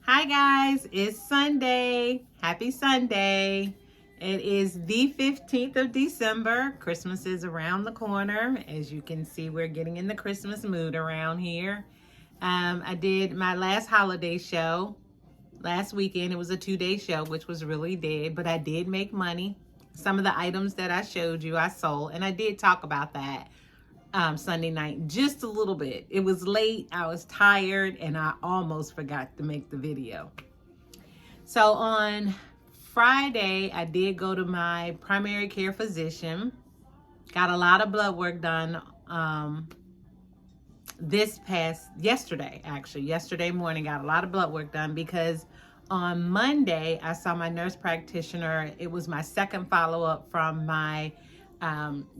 Hi guys, it's Sunday. Happy Sunday. It is the 15th of December. Christmas is around the corner. As you can see, we're getting in the Christmas mood around here. I did my last holiday show last weekend. It was a 2-day show, which was really dead, but I did make money. Some of the items that I showed you, I sold, and I did talk about that Sunday night just a little bit. It was late, I was tired, and I almost forgot to make the video. So on Friday, I did go to my primary care physician. Got a lot of blood work done yesterday morning. Got a lot of blood work done because on Monday, I saw my nurse practitioner. It was my second follow-up from my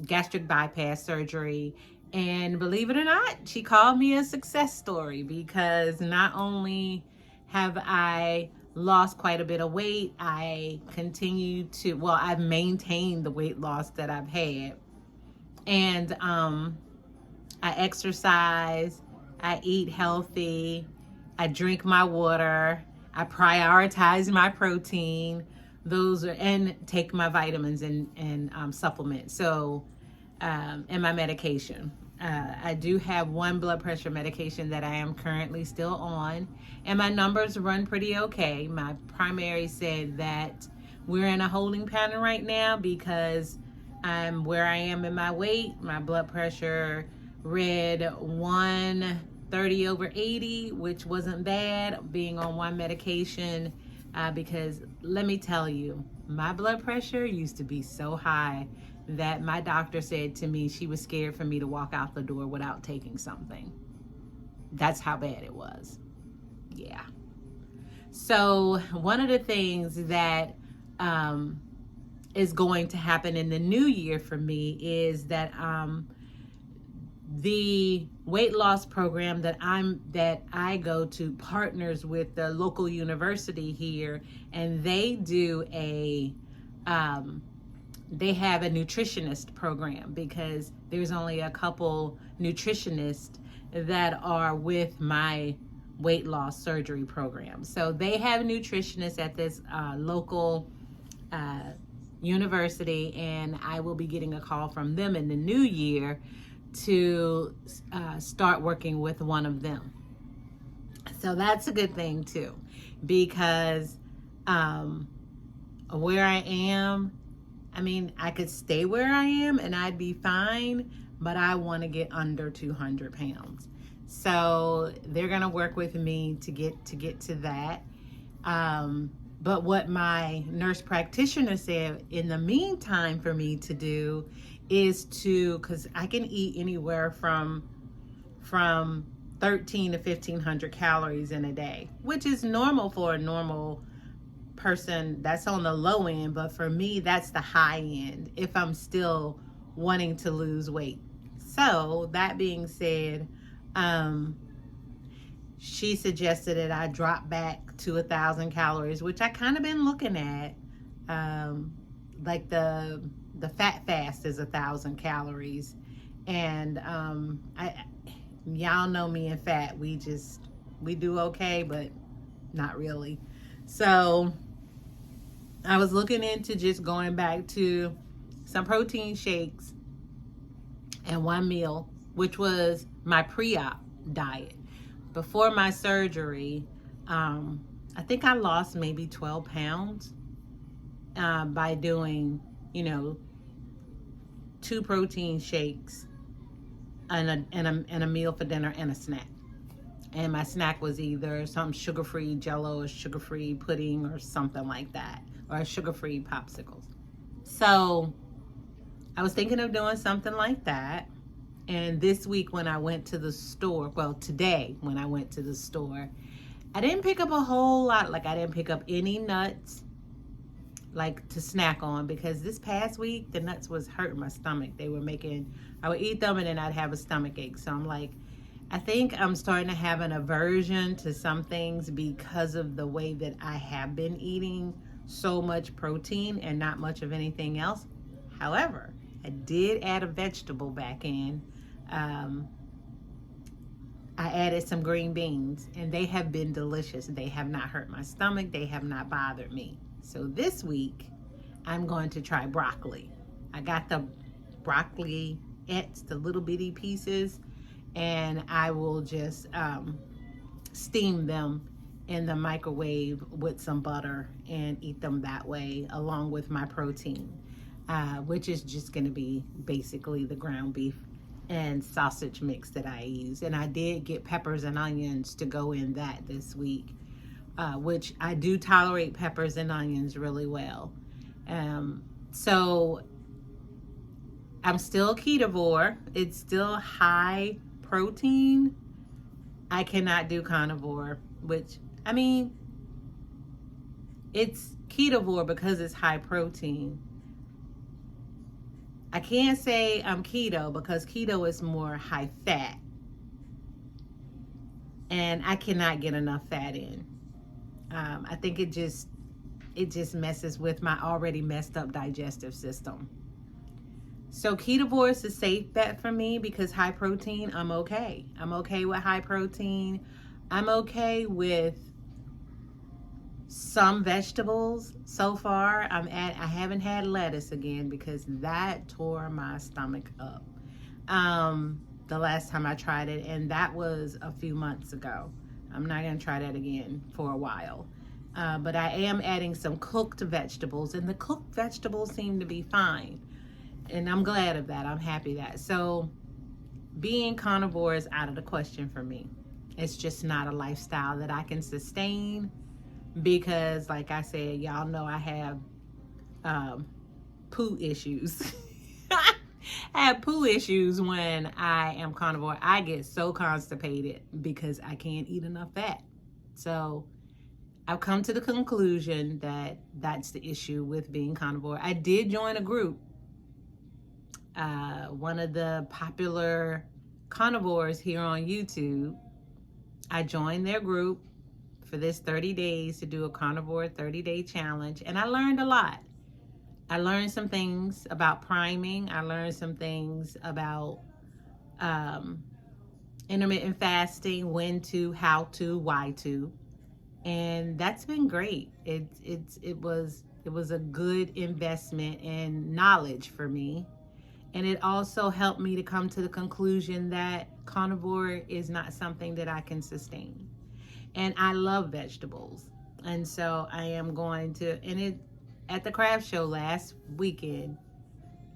gastric bypass surgery. And believe it or not, she called me a success story because not only have I lost quite a bit of weight, I've maintained the weight loss that I've had. And I exercise, I eat healthy, I drink my water, I prioritize my protein, and take my vitamins and supplements. So, and my medication. I do have one blood pressure medication that I am currently still on, and my numbers run pretty okay. My primary said that we're in a holding pattern right now because I'm where I am in my weight. My blood pressure read 130/80, which wasn't bad, being on one medication, because let me tell you, my blood pressure used to be so high that my doctor said to me she was scared for me to walk out the door without taking something. That's how bad it was. Yeah. So one of the things that is going to happen in the new year for me is that the weight loss program that I go to partners with the local university here, and they have a nutritionist program because there's only a couple nutritionists that are with my weight loss surgery program. So they have nutritionists at this local university, and I will be getting a call from them in the new year to start working with one of them. So that's a good thing too, because where I am, I mean, I could stay where I am and I'd be fine, but I want to get under 200 pounds. So they're going to work with me to get to that. But what my nurse practitioner said in the meantime for me to do is because I can eat anywhere from 13 to 1,500 calories in a day, which is normal for a normal person. That's on the low end, but for me, that's the high end if I'm still wanting to lose weight. So that being said, she suggested that I drop back to 1,000 calories, which I kind of been looking at. Like the fat fast is 1,000 calories, and y'all know me and fat. We do okay, but not really. So I was looking into just going back to some protein shakes and one meal, which was my pre-op diet. Before my surgery, I think I lost maybe 12 pounds by doing, 2 protein shakes and a meal for dinner and a snack. And my snack was either some sugar-free Jell-O or sugar-free pudding or something like that, or sugar-free popsicles. So I was thinking of doing something like that. And this week when I went to the store, today when I went to the store, I didn't pick up a whole lot. Like, I didn't pick up any nuts, like, to snack on, because this past week, the nuts was hurting my stomach. I would eat them and then I'd have a stomach ache. So I'm like, I think I'm starting to have an aversion to some things because of the way that I have been eating so much protein and not much of anything else. However, I did add a vegetable back in. I added some green beans, and they have been delicious. They have not hurt my stomach. They have not bothered me. So this week, I'm going to try broccoli. I got the broccoli, the little bitty pieces, and I will just steam them in the microwave with some butter and eat them that way, along with my protein, which is just going to be basically the ground beef and sausage mix that I use. And I did get peppers and onions to go in that this week, which I do tolerate peppers and onions really well. So I'm still ketovore. It's still high protein. I cannot do carnivore, which, I mean, it's ketovore because it's high protein. I can't say I'm keto because keto is more high fat. And I cannot get enough fat in. I think it just messes with my already messed up digestive system. So ketovore is a safe bet for me because high protein, I'm okay. I'm okay with high protein. I'm okay with some vegetables so far. I haven't had lettuce again because that tore my stomach up the last time I tried it, and that was a few months ago. I'm not going to try that again for a while. But I am adding some cooked vegetables, and the cooked vegetables seem to be fine. And I'm glad of that. I'm happy that. So being carnivore is out of the question for me. It's just not a lifestyle that I can sustain because, like I said, y'all know I have poo issues. I have poo issues when I am carnivore. I get so constipated because I can't eat enough fat. So I've come to the conclusion that that's the issue with being carnivore. I did join a group. One of the popular carnivores here on YouTube, I joined their group for this 30 days to do a carnivore 30-day challenge, and I learned a lot. I learned some things about priming. I learned some things about intermittent fasting, when to, how to, why to, and that's been great. It was a good investment in knowledge for me. And it also helped me to come to the conclusion that carnivore is not something that I can sustain. And I love vegetables. And so I am going to, at the craft show last weekend,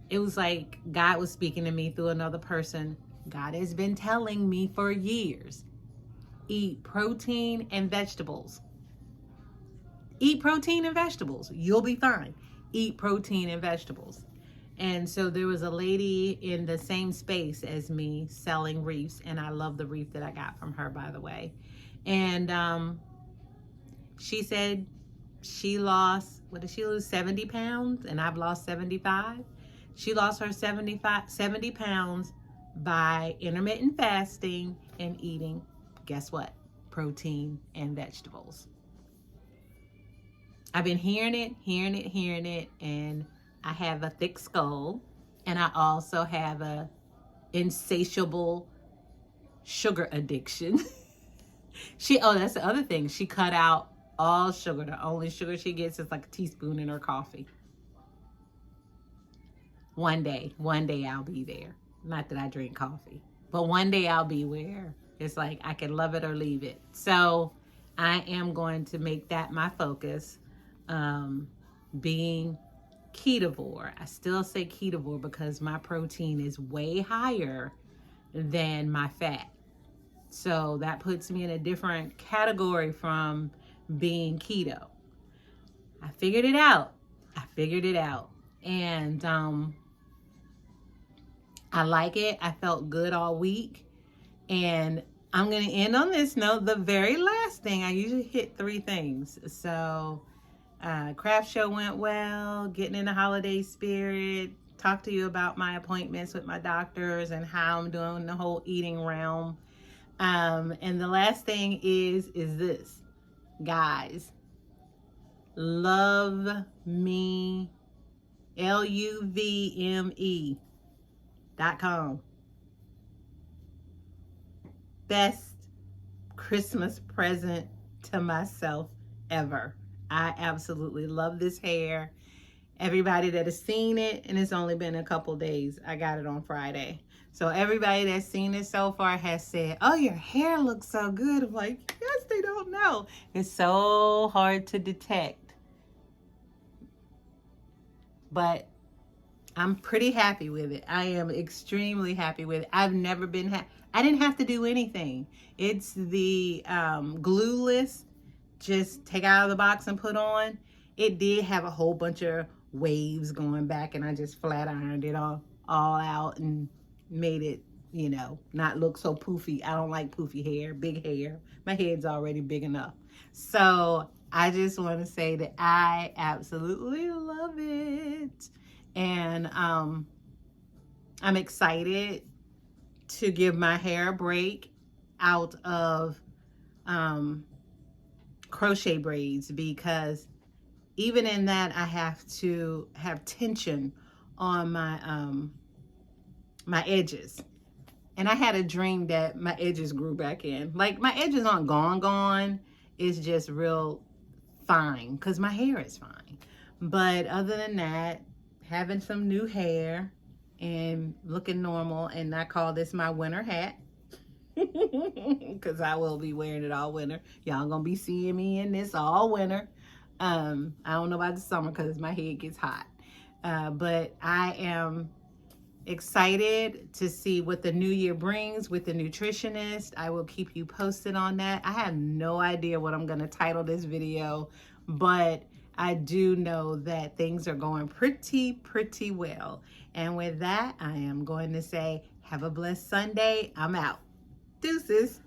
it was like God was speaking to me through another person. God has been telling me for years, eat protein and vegetables. Eat protein and vegetables. You'll be fine. Eat protein and vegetables. And so there was a lady in the same space as me selling wreaths, and I love the wreath that I got from her, by the way. And she said she lost, what did she lose, 70 pounds? And I've lost 75. She lost her 70 pounds by intermittent fasting and eating, guess what? Protein and vegetables. I've been hearing it, and I have a thick skull, and I also have a insatiable sugar addiction. That's the other thing. She cut out all sugar. The only sugar she gets is like a teaspoon in her coffee. One day I'll be there. Not that I drink coffee, but one day I'll be where it's like I can love it or leave it. So I am going to make that my focus, being ketovore. I still say ketovore because my protein is way higher than my fat. So that puts me in a different category from being keto. I figured it out. And I like it. I felt good all week. And I'm going to end on this note. The very last thing, I usually hit 3 things. So craft show went well, getting in the holiday spirit, talk to you about my appointments with my doctors and how I'm doing the whole eating realm. And the last thing is this, guys, love me, LUVME.com. Best Christmas present to myself ever. I absolutely love this hair. Everybody that has seen it, and it's only been a couple days. I got it on Friday. So everybody that's seen it so far has said, oh, your hair looks so good. I'm like, yes, they don't know. It's so hard to detect. But I'm pretty happy with it. I am extremely happy with it. I've never been, I didn't have to do anything. It's the glueless, just take out of the box and put on. It did have a whole bunch of waves going back, and I just flat ironed it all out and made it, you know, not look so poofy. I don't like poofy hair, big hair. My head's already big enough. So I just want to say that I absolutely love it. And I'm excited to give my hair a break out of crochet braids, because even in that I have to have tension on my my edges. And I had a dream that my edges grew back in. Like, my edges aren't gone. It's just real fine because my hair is fine. But other than that, having some new hair and looking normal, and I call this my winter hat because I will be wearing it all winter. Y'all gonna be seeing me in this all winter. I don't know about the summer because my head gets hot. But I am excited to see what the new year brings with the nutritionist. I will keep you posted on that. I have no idea what I'm going to title this video, but I do know that things are going pretty well. And with that, I am going to say, have a blessed Sunday. I'm out. Deuces.